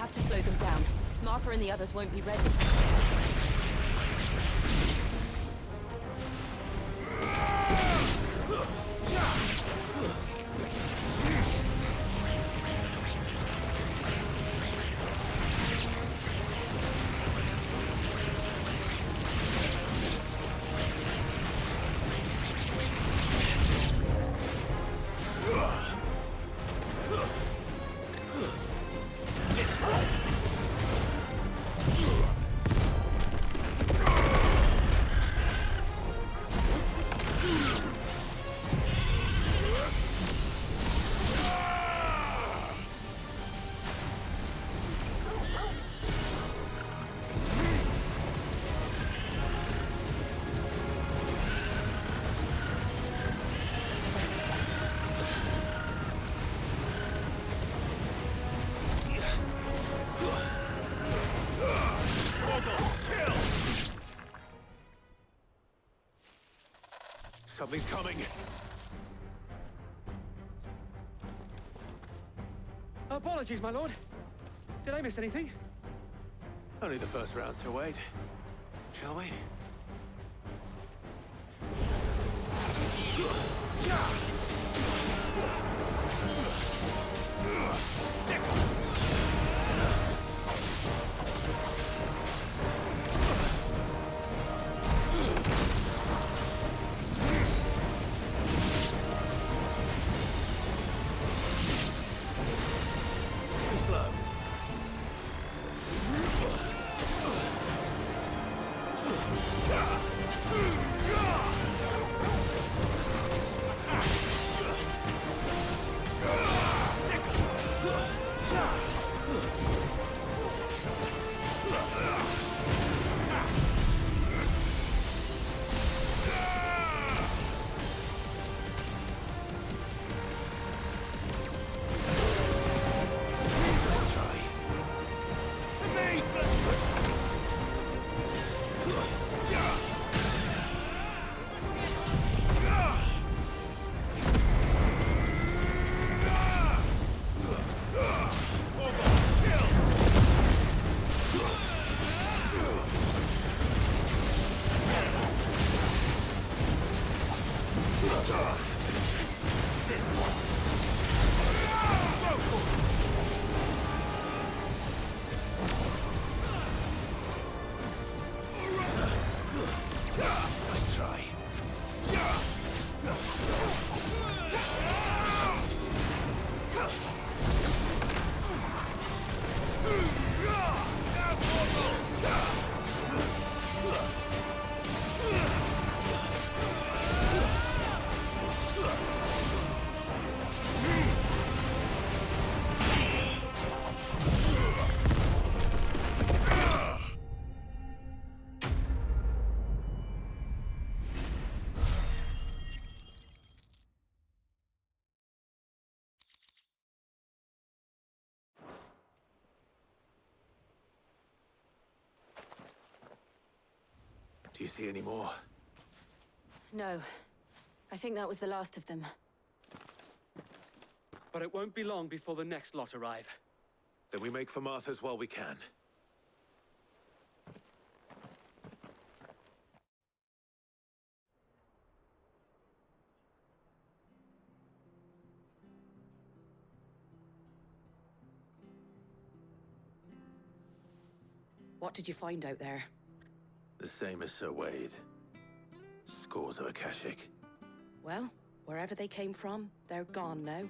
have to slow them down. Martha and the others won't be ready. Something's coming! Apologies, my lord. Did I miss anything? Only the first round, so wait. Shall we? Too slow. Let's try. To me! Nice try. Do you see any more? No. I think that was the last of them. But it won't be long before the next lot arrive. Then we make for Martha's while we can. What did you find out there? The same as Sir Wade. Scores of Akashic. Well, wherever they came from, they're gone now.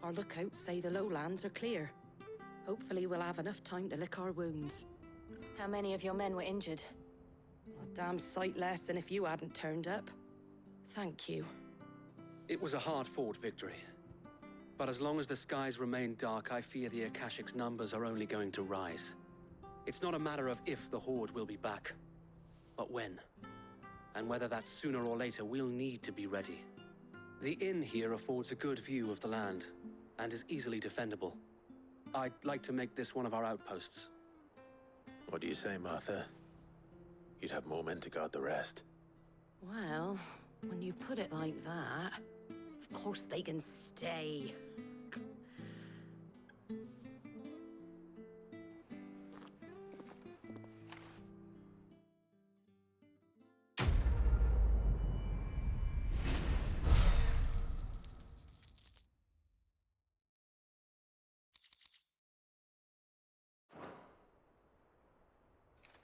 Our lookouts say the lowlands are clear. Hopefully we'll have enough time to lick our wounds. How many of your men were injured? A damn sight less than if you hadn't turned up. Thank you. It was a hard-fought victory. But as long as the skies remain dark, I fear the Akashic's numbers are only going to rise. It's not a matter of if the Horde will be back, but when. And whether that's sooner or later, we'll need to be ready. The inn here affords a good view of the land, and is easily defendable. I'd like to make this one of our outposts. What do you say, Martha? You'd have more men to guard the rest. Well, when you put it like that, of course they can stay.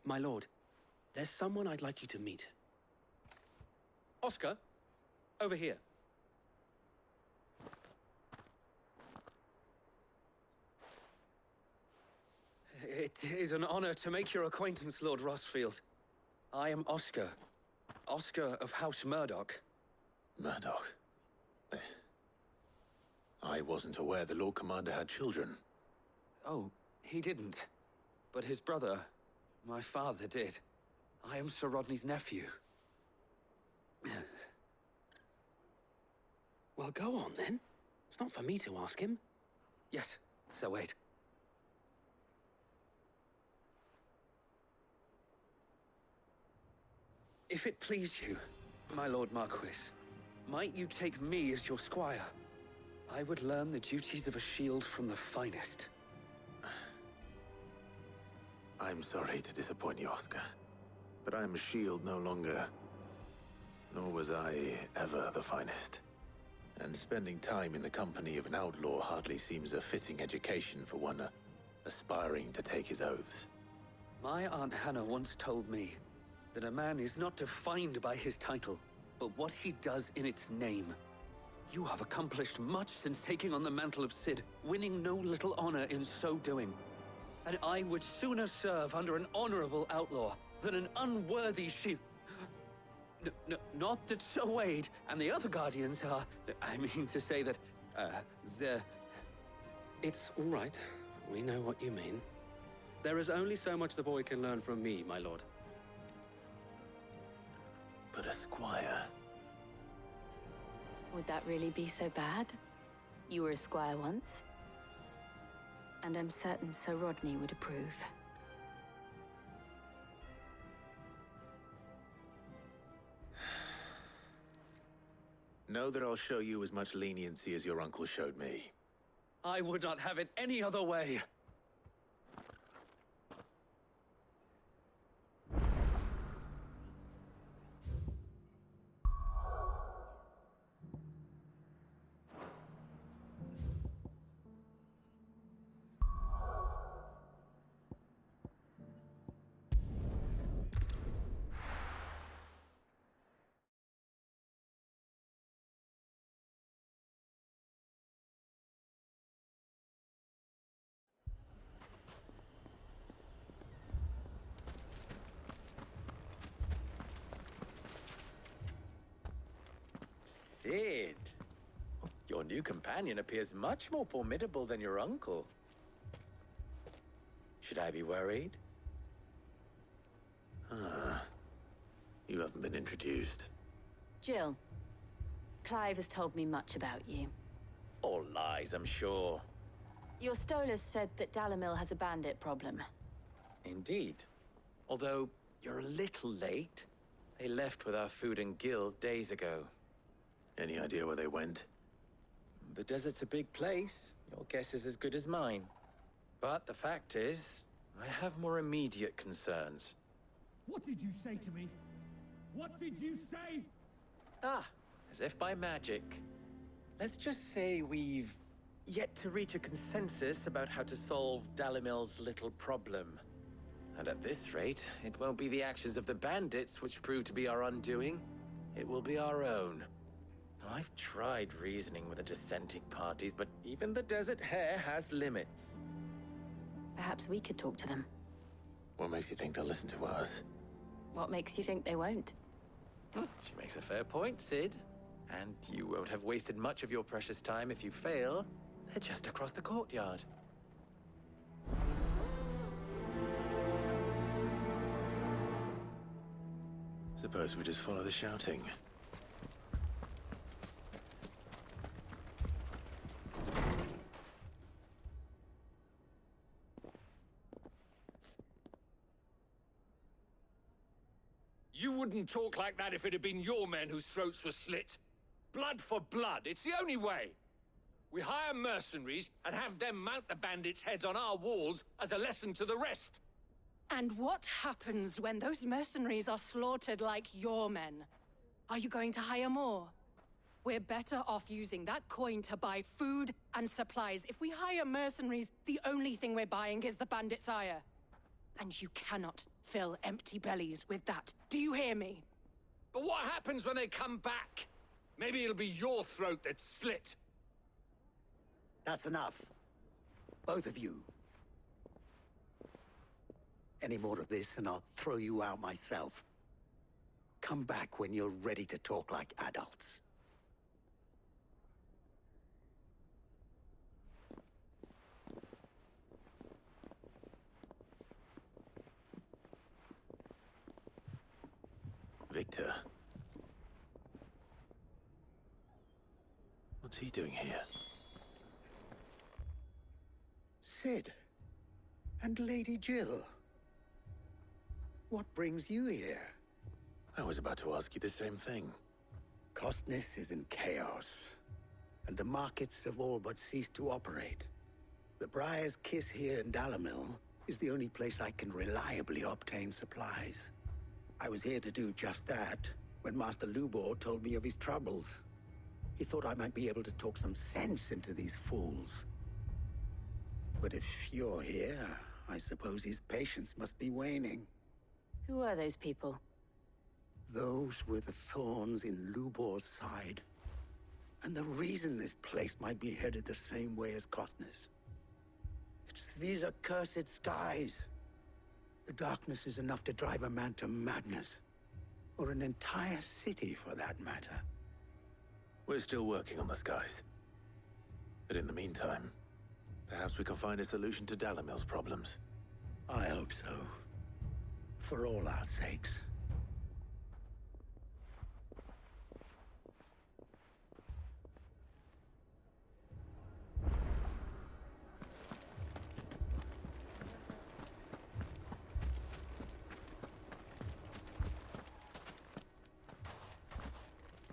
My lord, there's someone I'd like you to meet. Oscar, over here. It is an honor to make your acquaintance, Lord Rossfield. I am Oscar. Oscar of House Murdoch. Murdoch. I wasn't aware the Lord Commander had children. Oh, he didn't. But his brother, my father, did. I am Sir Rodney's nephew. Well, go on then. It's not for me to ask him. Yes, Sir Wade. If it please you, my Lord Marquis, might you take me as your squire? I would learn the duties of a shield from the finest. I'm sorry to disappoint you, Oscar, but I'm a shield no longer. Nor was I ever the finest. And spending time in the company of an outlaw hardly seems a fitting education for one aspiring to take his oaths. My Aunt Hannah once told me that a man is not defined by his title, but what he does in its name. You have accomplished much since taking on the mantle of Cid, winning no little honor in so doing. And I would sooner serve under an honorable outlaw than an unworthy shield. Not that Sir Wade and the other Guardians are... I mean to say that, they're... It's all right. We know what you mean. There is only so much the boy can learn from me, my lord. But a squire... Would that really be so bad? You were a squire once. And I'm certain Sir Rodney would approve. Know that I'll show you as much leniency as your uncle showed me. I would not have it any other way. Cid, your new companion appears much more formidable than your uncle. Should I be worried? You haven't been introduced. Jill, Clive has told me much about you. All lies, I'm sure. Your Stolas said that Dalamil has a bandit problem. Indeed. Although, you're a little late. They left with our food and guild days ago. Any idea where they went? The desert's a big place. Your guess is as good as mine. But the fact is, I have more immediate concerns. What did you say to me? What did you say? Ah, as if by magic. Let's just say we've yet to reach a consensus about how to solve Dalimil's little problem. And at this rate, it won't be the actions of the bandits which prove to be our undoing. It will be our own. I've tried reasoning with the dissenting parties, but even the Desert Hare has limits. Perhaps we could talk to them. What makes you think they'll listen to us? What makes you think they won't? She makes a fair point, Cid. And you won't have wasted much of your precious time if you fail. They're just across the courtyard. Suppose we just follow the shouting. You wouldn't talk like that if it had been your men whose throats were slit. Blood for blood, it's the only way. We hire mercenaries and have them mount the bandits' heads on our walls as a lesson to the rest. And what happens when those mercenaries are slaughtered like your men? Are you going to hire more? We're better off using that coin to buy food and supplies. If we hire mercenaries, the only thing we're buying is the bandits' ire. And you cannot fill empty bellies with that. Do you hear me? But what happens when they come back? Maybe it'll be your throat that's slit. That's enough. Both of you. Any more of this and I'll throw you out myself. Come back when you're ready to talk like adults. Victor. What's he doing here? Sid. And Lady Jill. What brings you here? I was about to ask you the same thing. Costness is in chaos, and the markets have all but ceased to operate. The Briar's Kiss here in Dalamil is the only place I can reliably obtain supplies. I was here to do just that when Master Lubor told me of his troubles. He thought I might be able to talk some sense into these fools. But if you're here, I suppose his patience must be waning. Who are those people? Those were the thorns in Lubor's side. And the reason this place might be headed the same way as Costness. It's these accursed skies. The darkness is enough to drive a man to madness. Or an entire city, for that matter. We're still working on the skies. But in the meantime, perhaps we can find a solution to Dalamil's problems. I hope so. For all our sakes.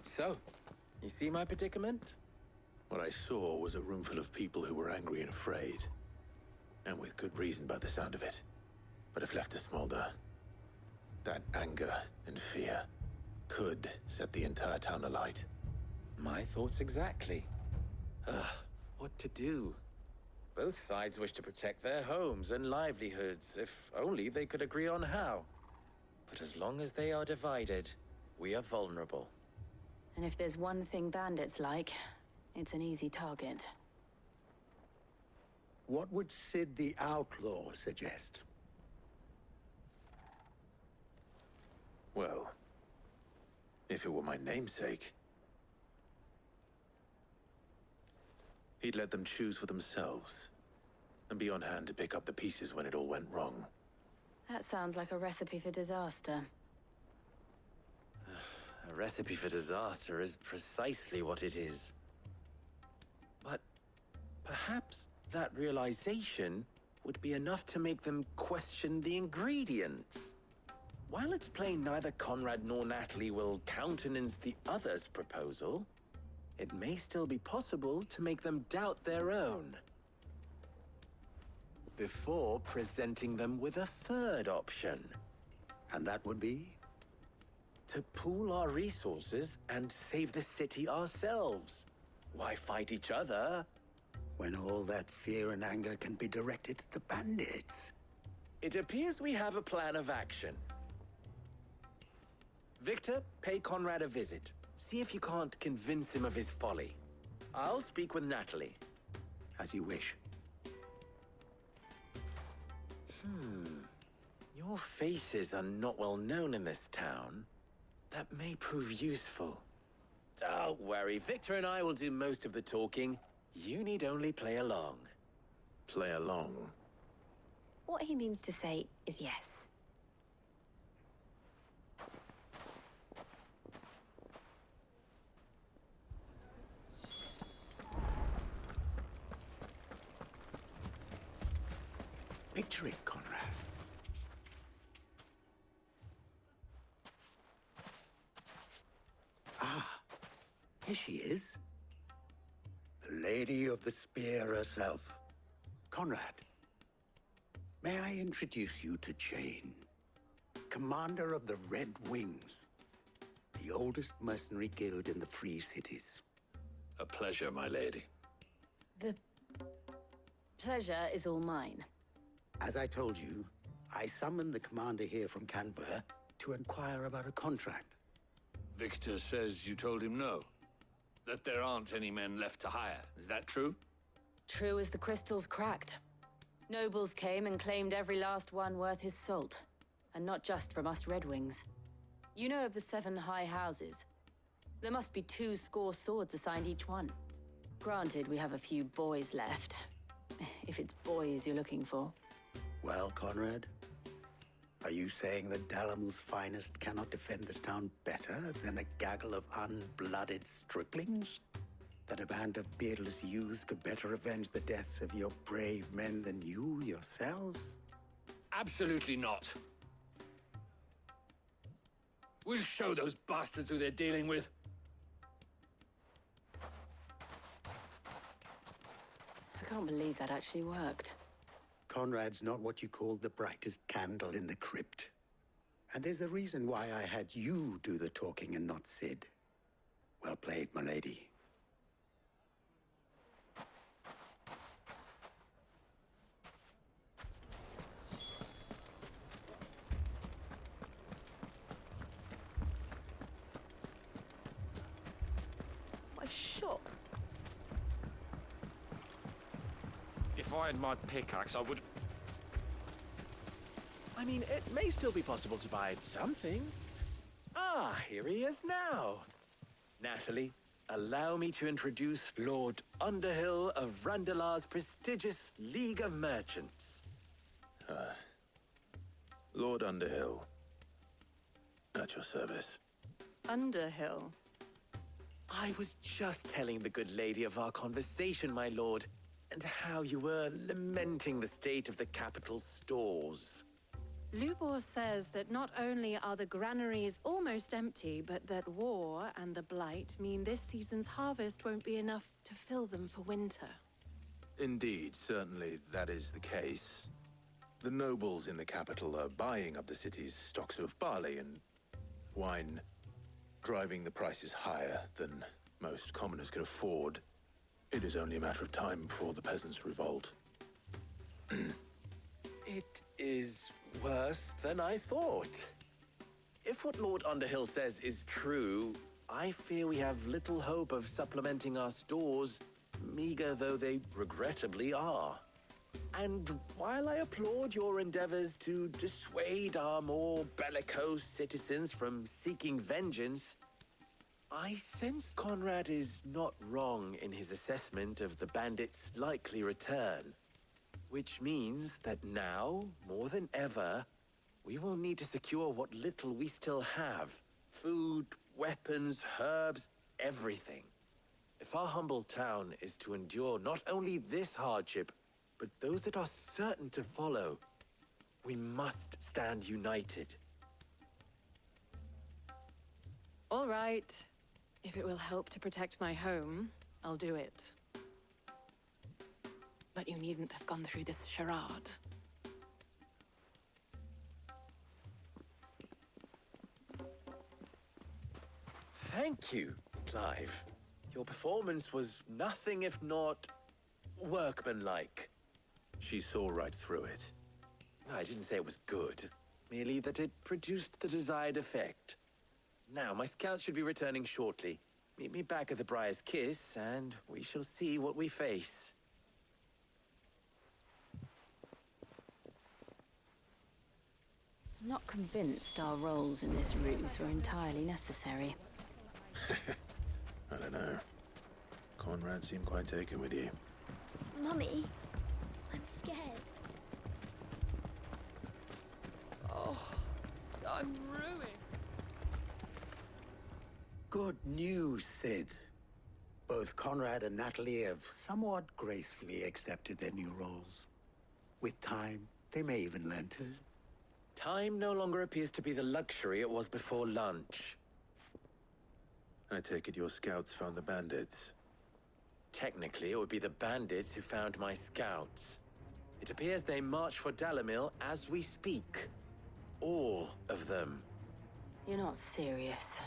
So, you see my predicament? What I saw was a room full of people who were angry and afraid. And with good reason by the sound of it. But if left to smolder, that anger and fear could set the entire town alight. My thoughts exactly. What to do? Both sides wish to protect their homes and livelihoods, if only they could agree on how. But as long as they are divided, we are vulnerable. And if there's one thing bandits like, it's an easy target. What would Sid the Outlaw suggest? Well, if it were my namesake, he'd let them choose for themselves, and be on hand to pick up the pieces when it all went wrong. That sounds like a recipe for disaster. A recipe for disaster is precisely what it is. But perhaps that realization would be enough to make them question the ingredients. While it's plain neither Conrad nor Natalie will countenance the other's proposal, it may still be possible to make them doubt their own. Before presenting them with a third option. And that would be? To pool our resources and save the city ourselves. Why fight each other? When all that fear and anger can be directed at the bandits. It appears we have a plan of action. Victor, pay Conrad a visit. See if you can't convince him of his folly. I'll speak with Natalie. As you wish. Your faces are not well known in this town. That may prove useful. Don't worry, Victor and I will do most of the talking. You need only play along. Play along. What he means to say is yes. Picture it, Conrad. Ah, here she is. The Lady of the Spear herself. Conrad, may I introduce you to Jane, commander of the Red Wings, the oldest mercenary guild in the Free Cities. A pleasure, my lady. The pleasure is all mine. As I told you, I summoned the commander here from Canver to inquire about a contract. Victor says you told him no. That there aren't any men left to hire. Is that true? True as the crystals cracked. Nobles came and claimed every last one worth his salt. And not just from us Red Wings. You know of the 7 high houses. There must be 2 swords assigned each one. Granted, we have a few boys left. If it's boys you're looking for. Well, Conrad, are you saying that Dalamil's finest cannot defend this town better than a gaggle of unblooded striplings? That a band of beardless youths could better avenge the deaths of your brave men than you yourselves? Absolutely not. We'll show those bastards who they're dealing with. I can't believe that actually worked. Conrad's not what you call the brightest candle in the crypt. And there's a reason why I had you do the talking and not Sid. Well played, my lady. My shop. If I had my pickaxe, I would... I mean, it may still be possible to buy something. Ah, here he is now. Natalie, allow me to introduce Lord Underhill of Randalar's prestigious League of Merchants. Lord Underhill. At your service. Underhill. I was just telling the good lady of our conversation, my lord, and how you were lamenting the state of the capital's stores. Lubor says that not only are the granaries almost empty, but that war and the Blight mean this season's harvest won't be enough to fill them for winter. Indeed, certainly that is the case. The nobles in the capital are buying up the city's stocks of barley and wine, driving the prices higher than most commoners can afford. It is only a matter of time before the peasants revolt. It is worse than I thought. If what Lord Underhill says is true, I fear we have little hope of supplementing our stores, meager though they regrettably are. And while I applaud your endeavors to dissuade our more bellicose citizens from seeking vengeance, I sense Conrad is not wrong in his assessment of the bandits' likely return. Which means that now, more than ever, we will need to secure what little we still have. Food, weapons, herbs, everything. If our humble town is to endure not only this hardship, but those that are certain to follow, we must stand united. All right. If it will help to protect my home, I'll do it. But you needn't have gone through this charade. Thank you, Clive. Your performance was nothing if not workmanlike. She saw right through it. I didn't say it was good, merely that it produced the desired effect. Now, my scouts should be returning shortly. Meet me back at the Briar's Kiss, and we shall see what we face. I'm not convinced our roles in this ruse were entirely necessary. I don't know. Conrad seemed quite taken with you. Mummy, I'm scared. Oh, I'm ruined. Good news, Sid. Both Conrad and Natalie have somewhat gracefully accepted their new roles. With time, they may even learn to. Time no longer appears to be the luxury it was before lunch. I take it your scouts found the bandits. Technically, it would be the bandits who found my scouts. It appears they march for Dalamil as we speak. All of them. You're not serious.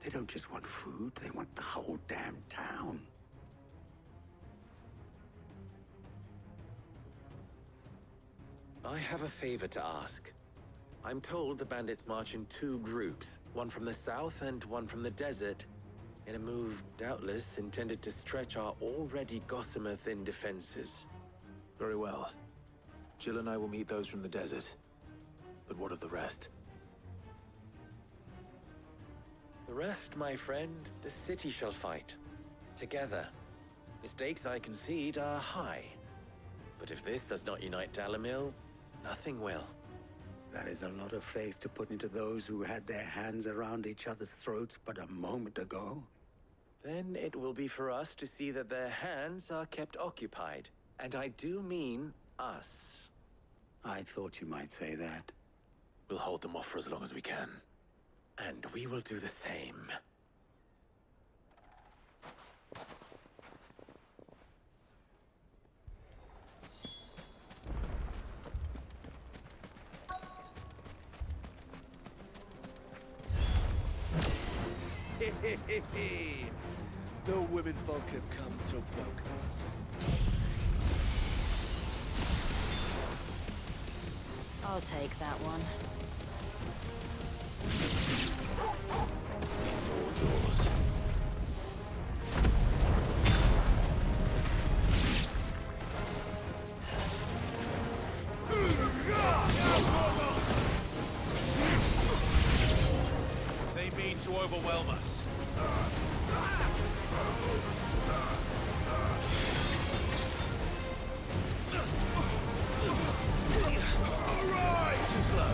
They don't just want food, they want the whole damn town. I have a favor to ask. I'm told the bandits march in two groups, one from the south and one from the desert, in a move doubtless intended to stretch our already gossamer-thin defenses. Very well. Jill and I will meet those from the desert. But what of the rest? The rest, my friend, the city shall fight. Together. The stakes, I concede, are high. But if this does not unite Dalimil, nothing will. That is a lot of faith to put into those who had their hands around each other's throats but a moment ago. Then it will be for us to see that their hands are kept occupied. And I do mean us. I thought you might say that. We'll hold them off for as long as we can. And we will do the same. The women folk have come to welcome us. I'll take that one. It's all yours. They mean to overwhelm us. Too slow.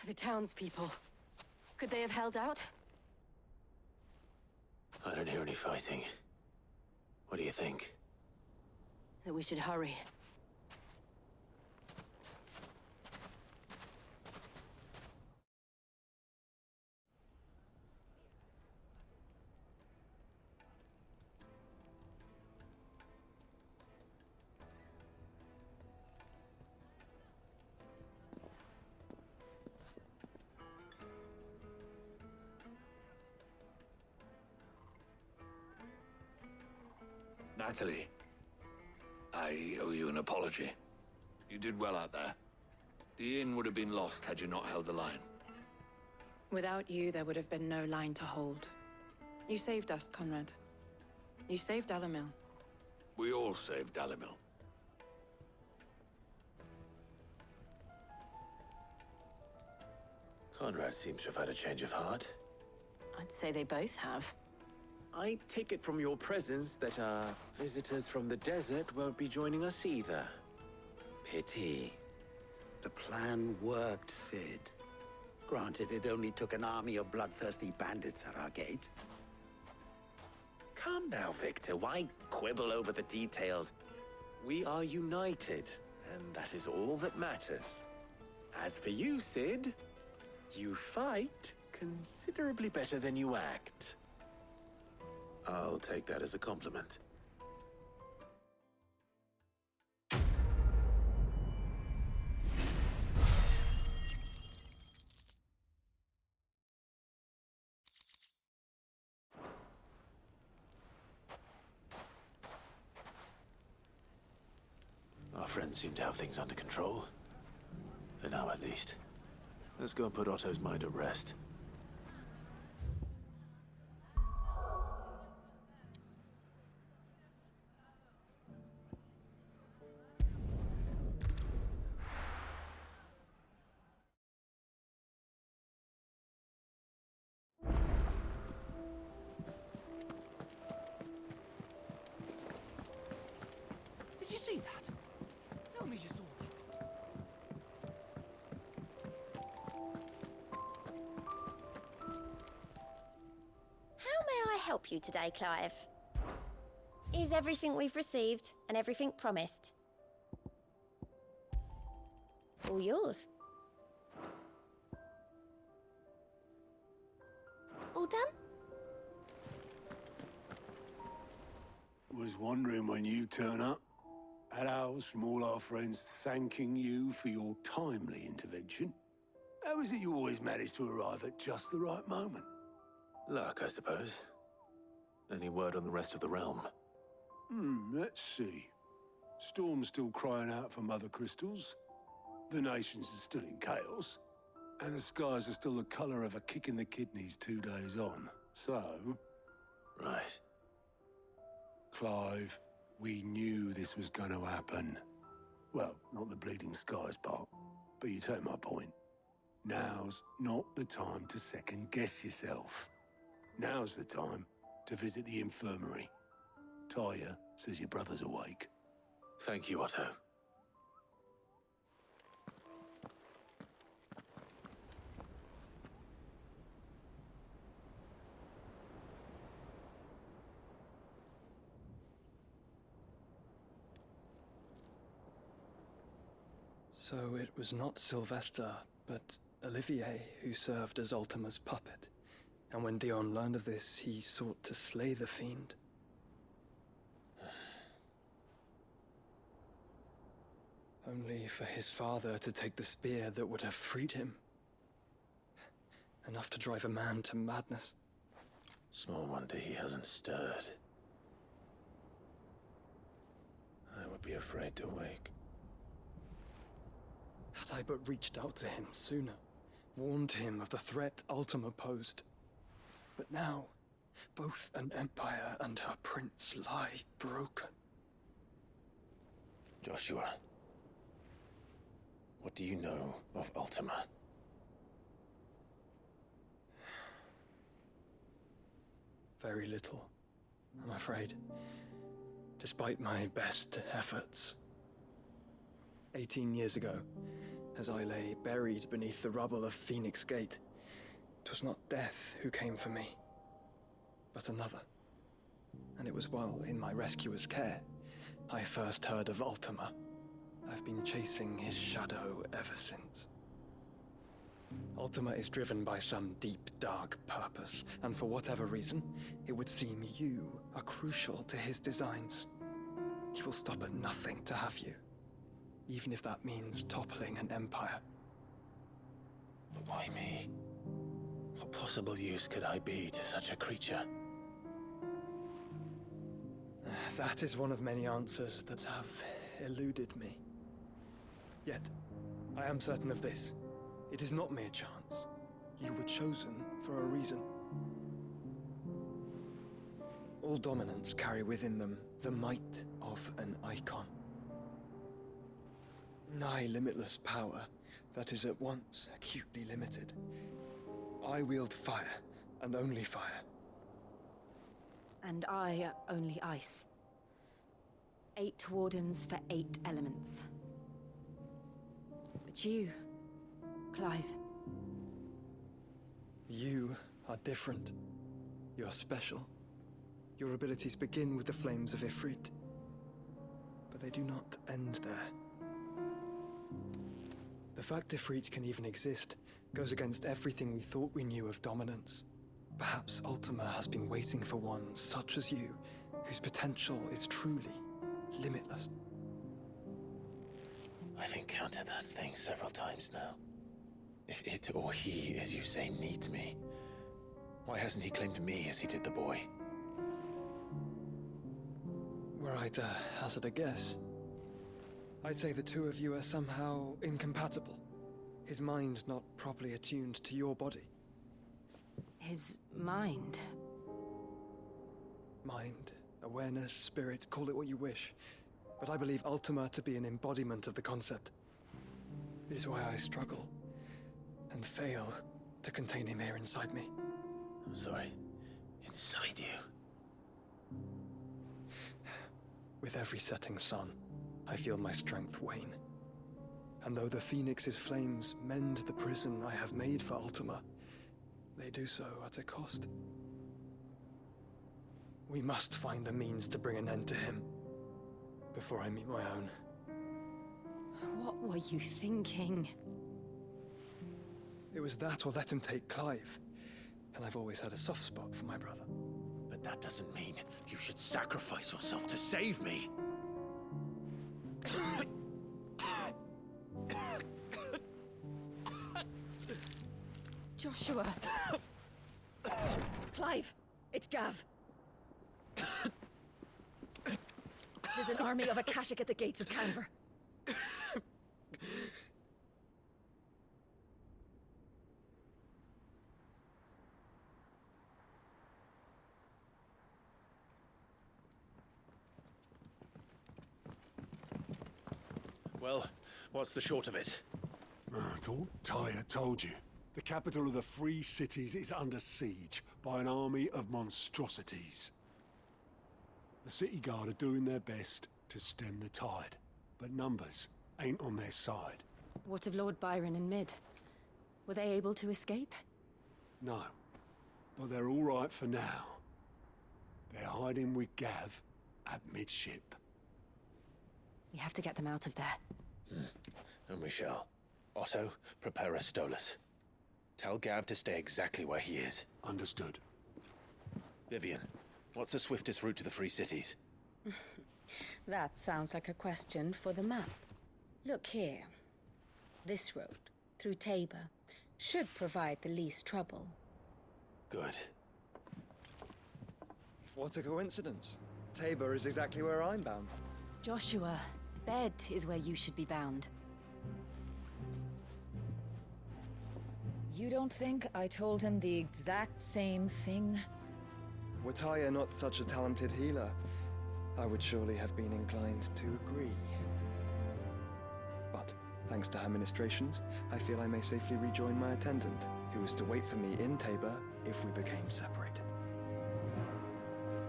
The townspeople. Could they have held out? I don't hear any fighting. What do you think? That we should hurry. Natalie, I owe you an apology. You did well out there. The inn would have been lost had you not held the line. Without you, there would have been no line to hold. You saved us, Conrad. You saved Dalimil. We all saved Dalimil. Conrad seems to have had a change of heart. I'd say they both have. I take it from your presence that our visitors from the desert won't be joining us either. Pity. The plan worked, Sid. Granted, it only took an army of bloodthirsty bandits at our gate. Calm now, Victor. Why quibble over the details? We are united, and that is all that matters. As for you, Sid, you fight considerably better than you act. I'll take that as a compliment. Our friends seem to have things under control. For now, at least. Let's go and put Otto's mind at rest. Did you see that? Tell me you saw that. How may I help you today, Clive? Is everything we've received and everything promised? All yours. All done? Was wondering when you turn up. Had owls from all our friends thanking you for your timely intervention. How is it you always manage to arrive at just the right moment? Luck, I suppose. Any word on the rest of the realm? Let's see. Storm's still crying out for mother crystals. The nations are still in chaos. And the skies are still the color of a kick in the kidneys 2 days on. So... Right. Clive, we knew this was going to happen. Well, not the bleeding skies part, but you take my point. Now's not the time to second-guess yourself. Now's the time to visit the infirmary. Taya says your brother's awake. Thank you, Otto. So it was not Sylvester, but Olivier who served as Ultima's puppet. And when Dion learned of this, he sought to slay the fiend. Only for his father to take the spear that would have freed him. Enough to drive a man to madness. Small wonder he hasn't stirred. I would be afraid to wake. Had I but reached out to him sooner, warned him of the threat Ultima posed. But now, both an empire and her prince lie broken. Joshua, what do you know of Ultima? Very little, I'm afraid. Despite my best efforts. 18 years ago, as I lay buried beneath the rubble of Phoenix Gate, 'twas not death who came for me, but another. And it was while in my rescuer's care, I first heard of Ultima. I've been chasing his shadow ever since. Ultima is driven by some deep, dark purpose, and for whatever reason, it would seem you are crucial to his designs. He will stop at nothing to have you, even if that means toppling an empire. But why me? What possible use could I be to such a creature? That is one of many answers that have eluded me. Yet, I am certain of this. It is not mere chance. You were chosen for a reason. All dominants carry within them the might of an icon. Nigh limitless power that is at once acutely limited. I wield fire, and only fire. And I only ice. 8 wardens for 8 elements. But you, Clive. You are different. You're special. Your abilities begin with the flames of Ifrit. But they do not end there. The fact Ifrit can even exist goes against everything we thought we knew of dominance. Perhaps Ultima has been waiting for one such as you, whose potential is truly limitless. I've encountered that thing several times now. If it or he, as you say, needs me, why hasn't he claimed me as he did the boy? Were I to hazard a guess, I'd say the two of you are somehow incompatible. His mind not properly attuned to your body. His mind? Mind, awareness, spirit, call it what you wish. But I believe Ultima to be an embodiment of the concept. This is why I struggle and fail to contain him here inside me. I'm sorry. Inside you? With every setting sun, I feel my strength wane. And though the Phoenix's flames mend the prison I have made for Ultima, they do so at a cost. We must find a means to bring an end to him before I meet my own. What were you thinking? It was that or let him take Clive. And I've always had a soft spot for my brother. But that doesn't mean you should sacrifice yourself to save me. Joshua! Clive! It's Gav! There's an army of Akashic at the gates of Canver. Well, what's the short of it? Tyre told you. The capital of the Free Cities is under siege by an army of monstrosities. The city guard are doing their best to stem the tide, but numbers ain't on their side. What of Lord Byron and Mid? Were they able to escape? No, but they're all right for now. They're hiding with Gav at midship. We have to get them out of there. And we shall. Otto, prepare a Stolas. Tell Gav to stay exactly where he is. Understood. Vivian, what's the swiftest route to the Free Cities? That sounds like a question for the map. Look here. This road, through Tabor, should provide the least trouble. Good. What a coincidence. Tabor is exactly where I'm bound. Joshua, bed is where you should be bound. You don't think I told him the exact same thing? Were Tyre not such a talented healer, I would surely have been inclined to agree. But, thanks to her ministrations, I feel I may safely rejoin my attendant, who was to wait for me in Tabor if we became separated.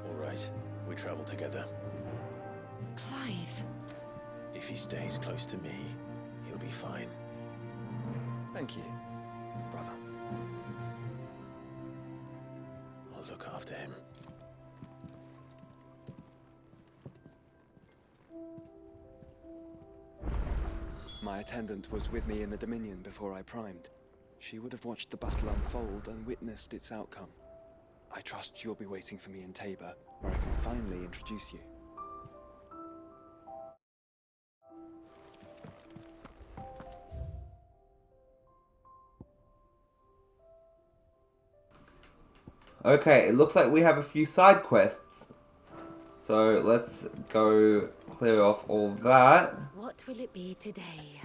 All right, we travel together. Clive! If he stays close to me, he'll be fine. Thank you, brother. I'll look after him. My attendant was with me in the Dominion before I primed. She would have watched the battle unfold and witnessed its outcome. I trust you'll be waiting for me in Tabor, where I can finally introduce you. Okay, it looks like we have a few side quests. So let's go clear off all that. What will it be today?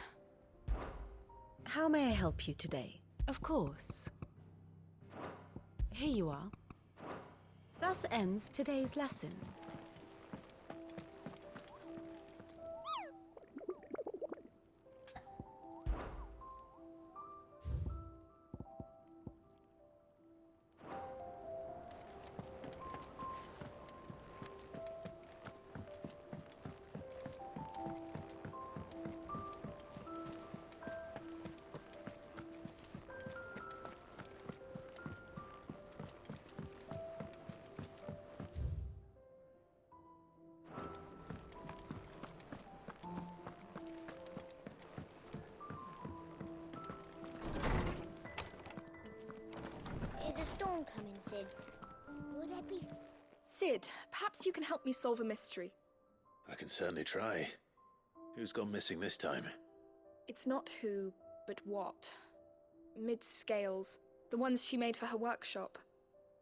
How may I help you today? Of course. Here you are. Thus ends today's lesson. Is a storm coming, Sid? Will there be... Sid, perhaps you can help me solve a mystery. I can certainly try. Who's gone missing this time? It's not who, but what. Mid's scales, the ones she made for her workshop.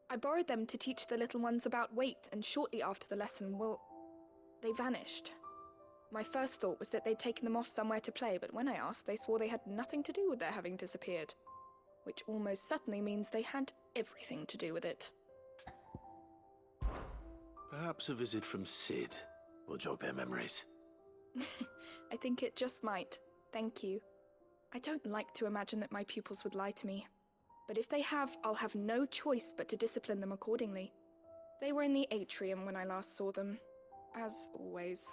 I borrowed them to teach the little ones about weight, and shortly after the lesson, well, they vanished. My first thought was that they'd taken them off somewhere to play, but when I asked, they swore they had nothing to do with their having disappeared. Which almost certainly means they had everything to do with it. Perhaps a visit from Sid will jog their memories. I think it just might. Thank you. I don't like to imagine that my pupils would lie to me. But if they have, I'll have no choice but to discipline them accordingly. They were in the atrium when I last saw them. As always.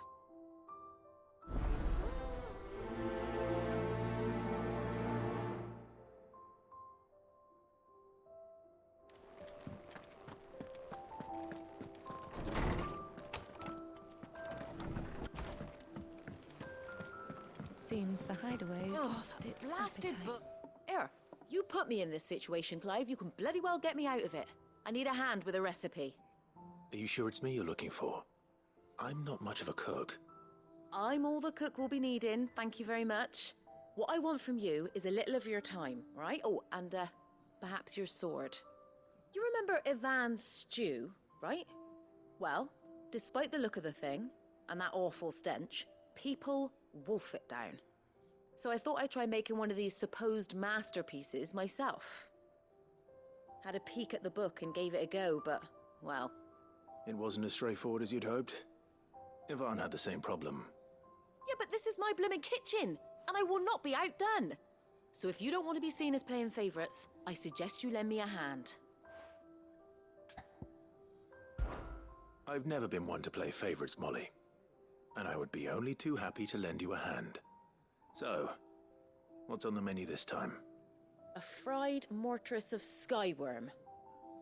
Seems the hideaway has lost its blasted appetite. book. Here, you put me in this situation, Clive. You can bloody well get me out of it. I need a hand with a recipe. Are you sure it's me you're looking for? I'm not much of a cook. I'm all the cook will be needing, thank you very much. What I want from you is a little of your time, right? Oh, and perhaps your sword. You remember Ivan's stew, right? Well, despite the look of the thing, and that awful stench, people wolf it down. So I thought I'd try making one of these supposed masterpieces myself. Had a peek at the book and gave it a go, but, well... It wasn't as straightforward as you'd hoped. Ivan had the same problem. Yeah, but this is my blimmin' kitchen, and I will not be outdone. So if you don't want to be seen as playing favourites, I suggest you lend me a hand. I've never been one to play favourites, Molly. And I would be only too happy to lend you a hand. So, what's on the menu this time? A fried mortress of skyworm.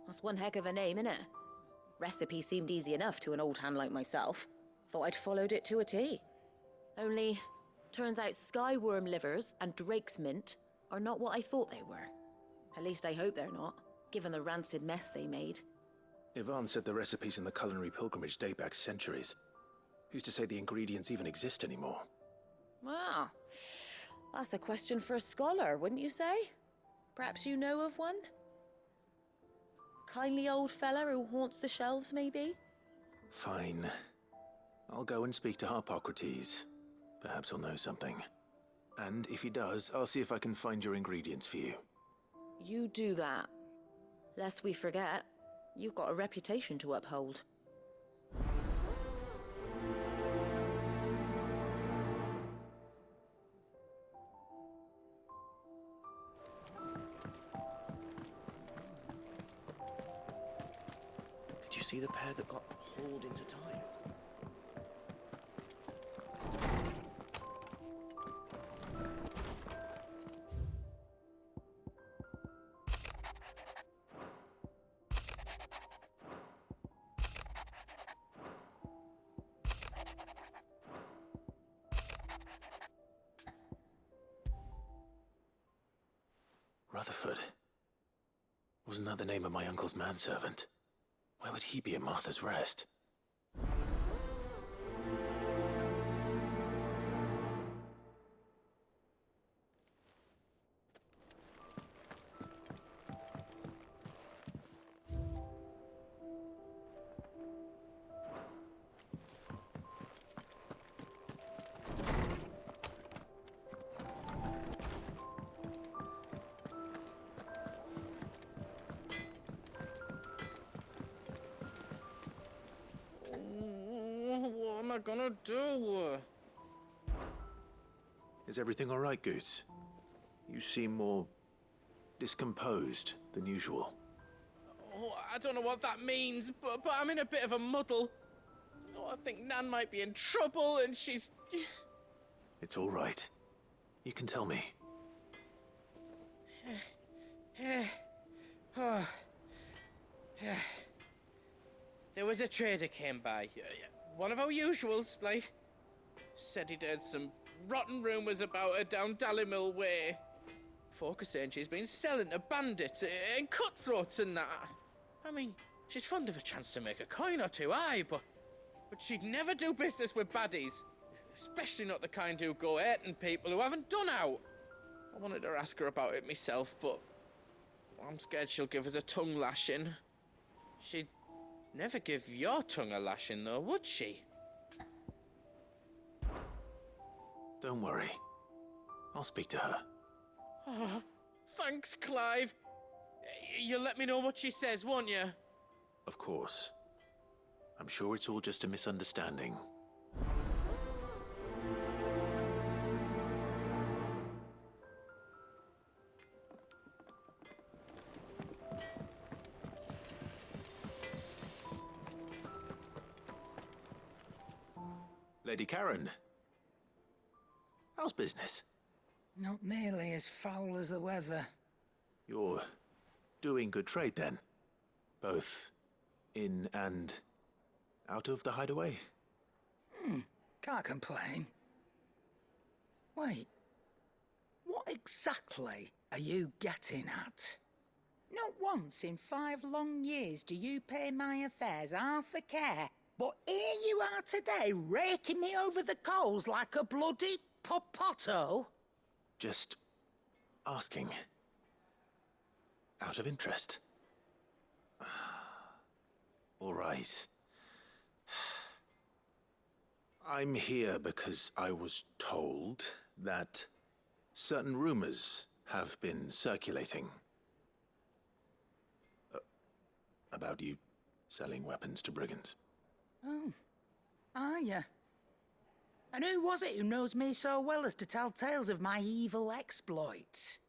That's one heck of a name, innit? Recipe seemed easy enough to an old hand like myself. Thought I'd followed it to a T. Only, turns out skyworm livers and drake's mint are not what I thought they were. At least I hope they're not, given the rancid mess they made. Ivan said the recipes in the culinary pilgrimage date back centuries. Who's to say the ingredients even exist anymore? Well, that's a question for a scholar, wouldn't you say? Perhaps you know of one? Kindly old fella who haunts the shelves, maybe? Fine. I'll go and speak to Harpocrates. Perhaps he'll know something. And if he does, I'll see if I can find your ingredients for you. You do that. Lest we forget, you've got a reputation to uphold. Did you see the pair that got hauled into tires? Rutherford. Wasn't that the name of my uncle's manservant? Where would he be at Martha's Rest? I gonna do? Is everything all right, Goots? You seem more discomposed than usual. Oh, I don't know what that means, but I'm in a bit of a muddle. Oh, I think Nan might be in trouble, and she's... It's all right. You can tell me. There was a trader came by. One of our usuals, like. Said he'd heard some rotten rumours about her down Dalimil Way. Folk are saying she's been selling to bandits and cutthroats and that. I mean, she's fond of a chance to make a coin or two, aye, but she'd never do business with baddies. Especially not the kind who go hurting people who haven't done out. I wanted to ask her about it myself, but I'm scared she'll give us a tongue lashing. She'd never give your tongue a lashing, though, would she? Don't worry. I'll speak to her. Oh, thanks, Clive. You'll let me know what she says, won't you? Of course. I'm sure it's all just a misunderstanding. Lady Karen. How's business? Not nearly as foul as the weather. You're doing good trade, then? Both in and out of the hideaway? Can't complain. Wait. What exactly are you getting at? Not once in 5 long years do you pay my affairs half a care, but here you are today, raking me over the coals like a bloody popoto? Just asking. Out of interest. All right. I'm here because I was told that certain rumors have been circulating. About you selling weapons to brigands. Oh, are you? And who was it who knows me so well as to tell tales of my evil exploits?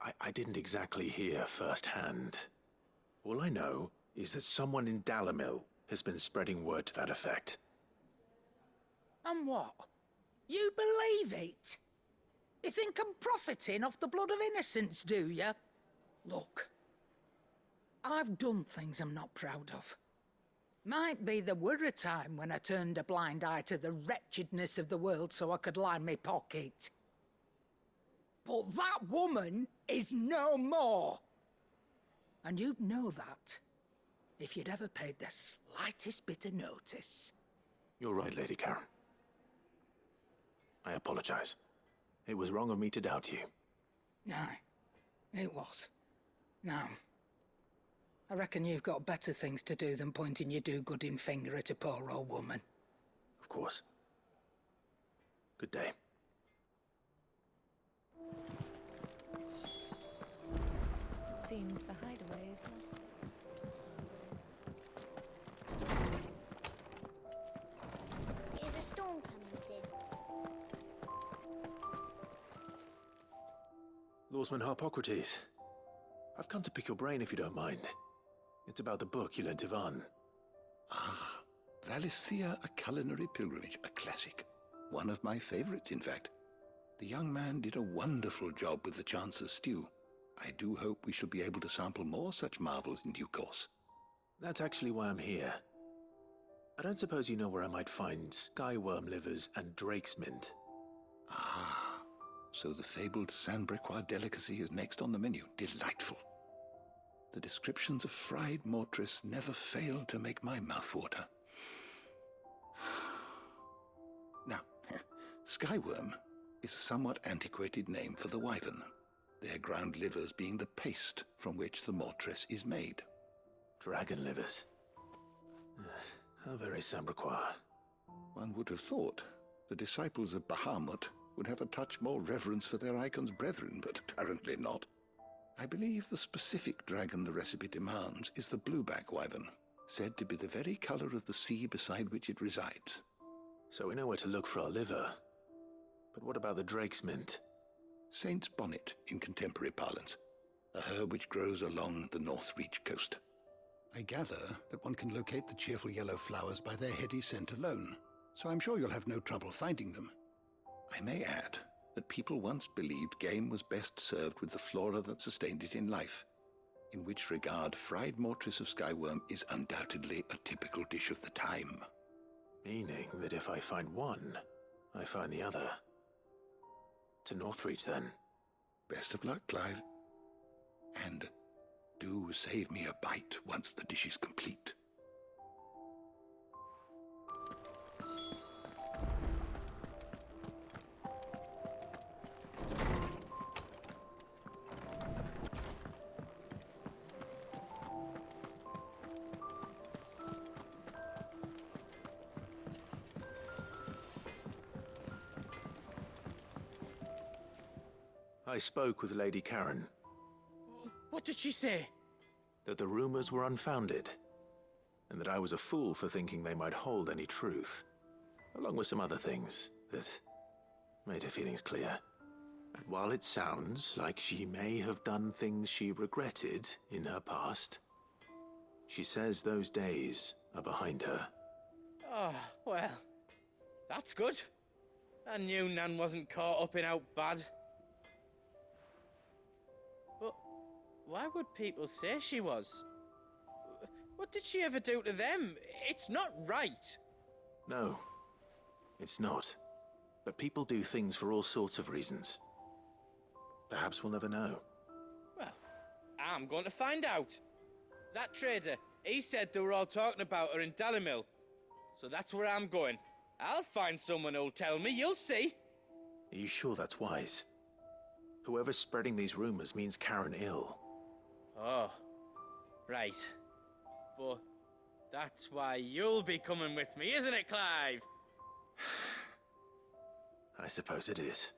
I didn't exactly hear firsthand. All I know is that someone in Dalimil has been spreading word to that effect. And what? You believe it? You think I'm profiting off the blood of innocents, do you? Look, I've done things I'm not proud of. Might be there were a time when I turned a blind eye to the wretchedness of the world so I could line my pocket. But that woman is no more. And you'd know that if you'd ever paid the slightest bit of notice. You're right, Lady Karen. I apologize. It was wrong of me to doubt you. Aye, it was. Now, I reckon you've got better things to do than pointing your do-gooding finger at a poor old woman. Of course. Good day. Seems the hideaway is lost. Is a storm coming, Sid? Lawsman Harpocrates. I've come to pick your brain if you don't mind. It's about the book you lent Ivan. Ah, Valisthea, A Culinary Pilgrimage, a classic. One of my favorites, in fact. The young man did a wonderful job with the Chance's stew. I do hope we shall be able to sample more such marvels in due course. That's actually why I'm here. I don't suppose you know where I might find skyworm livers and drake's mint. Ah, so the fabled Sandbrequois delicacy is next on the menu. Delightful. The descriptions of fried mortress never fail to make my mouth water. Now, skyworm is a somewhat antiquated name for the wyvern, their ground livers being the paste from which the mortress is made. Dragon livers. How very Sambrequois. One would have thought the disciples of Bahamut would have a touch more reverence for their icon's brethren, but apparently not. I believe the specific dragon the recipe demands is the blueback wyvern. said to be the very color of the sea beside which it resides. So we know where to look for our liver. But what about the drake's mint? Saint's bonnet, in contemporary parlance. A herb which grows along the North Reach coast. I gather that one can locate the cheerful yellow flowers by their heady scent alone, so I'm sure you'll have no trouble finding them. I may add that people once believed game was best served with the flora that sustained it in life, in which regard fried mortress of skyworm is undoubtedly a typical dish of the time. Meaning that if I find one, I find the other. To Northreach, then. Best of luck, Clive. And do save me a bite once the dish is complete. I spoke with Lady Karen. What did she say? That the rumors were unfounded, and that I was a fool for thinking they might hold any truth, along with some other things that made her feelings clear. And while it sounds like she may have done things she regretted in her past, she says those days are behind her. Oh, well, that's good. I knew Nan wasn't caught up in out bad. But why would people say she was? What did she ever do to them? It's not right. No, it's not. But people do things for all sorts of reasons. Perhaps we'll never know. Well, I'm going to find out. That trader, he said they were all talking about her in Dalimil. So that's where I'm going. I'll find someone who'll tell me, you'll see. Are you sure that's wise? Whoever's spreading these rumors means Karen ill. Oh, right. But that's why you'll be coming with me, isn't it, Clive? I suppose it is.